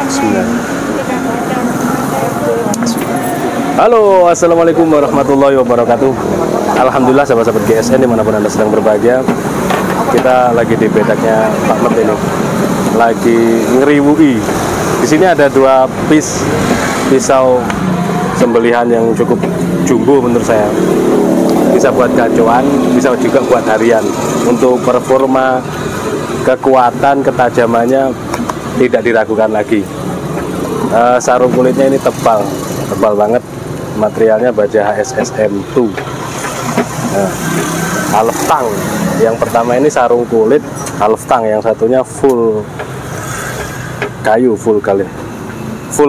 Bismillah. Halo, assalamualaikum warahmatullahi wabarakatuh. Alhamdulillah sahabat-sahabat GSN dimanapun anda sedang berbahagia. Kita lagi di bedaknya Pak Met ini, lagi ngeriwui. Di sini ada dua pisau sembelihan yang cukup jumbo menurut saya. Bisa buat gacoan, bisa juga buat harian. Untuk performa, kekuatan, ketajamannya tidak diragukan lagi. Sarung kulitnya ini tebal banget. Materialnya baja HSSM2. Half tang. Yang pertama ini sarung kulit half tang, yang satunya full kayu, full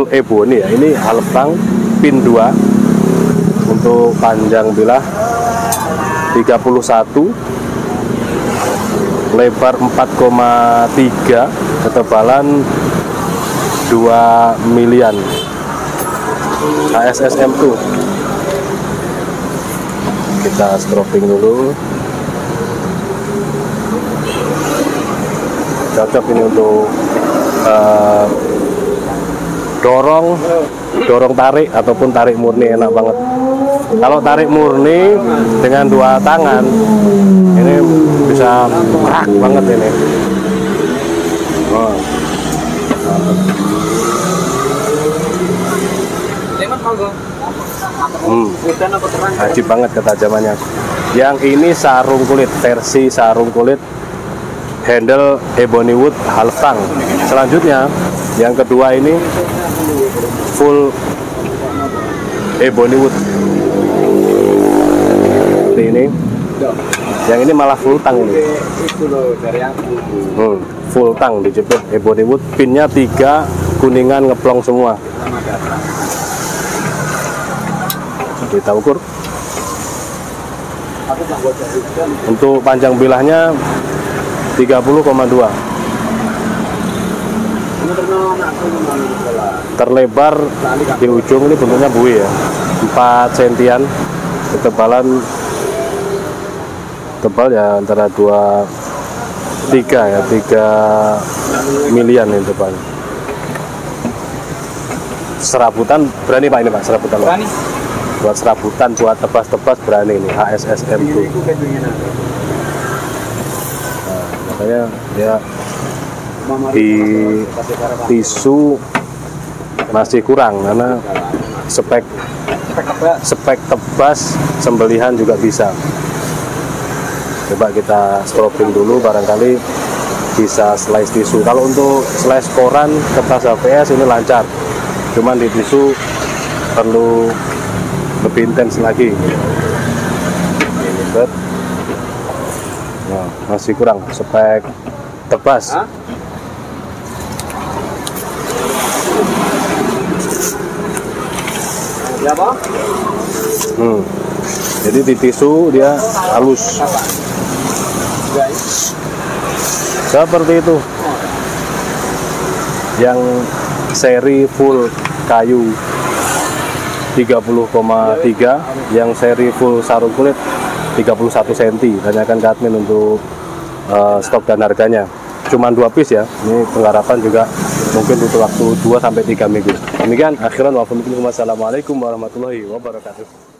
ebony ya. Ini half tang pin 2 untuk panjang bilah 31, lebar 4,3, ketebalan 2 milian. HSSM2. Kita stropping dulu. Cocok ini untuk dorong tarik ataupun tarik murni, enak banget. Kalau tarik murni dengan 2 tangan ini bisa rak banget ini. Ajib banget ketajamannya. Yang ini sarung kulit, versi sarung kulit handle ebony wood half tang. Selanjutnya yang kedua ini full ebony wood seperti ini. Yang ini malah full tang ini. Full tang dijepit ebony wood, pinnya 3, kuningan ngeplong semua. Kita ukur. Untuk panjang bilahnya 30,2. Terlebar di ujung ini bentuknya bui ya, 4 sentian. Ketebalan tebal ya, antara 3 milian ini tebalnya. Serabutan berani Pak ini Pak, serabutan Pak. Berani. Buat serabutan, buat tebas-tebas berani ini HSSM2. Makanya ya di tisu masih kurang karena spek tebas sembelihan juga bisa. Coba kita stropping dulu, barangkali bisa slice tisu. Kalau untuk slice koran, kertas HVS ini lancar, cuman di tisu perlu lebih intens lagi. Nah, masih kurang spek tebas. Jadi di tisu dia halus seperti itu. Yang seri full kayu 30,3, yang seri full sarung kulit 31 cm. Tanyakan ke admin untuk stok dan harganya. Cuman 2 piece ya. Ini penggarapan juga mungkin butuh waktu 2-3 minggu. Demikian akhiran wassalamualaikum warahmatullahi wabarakatuh.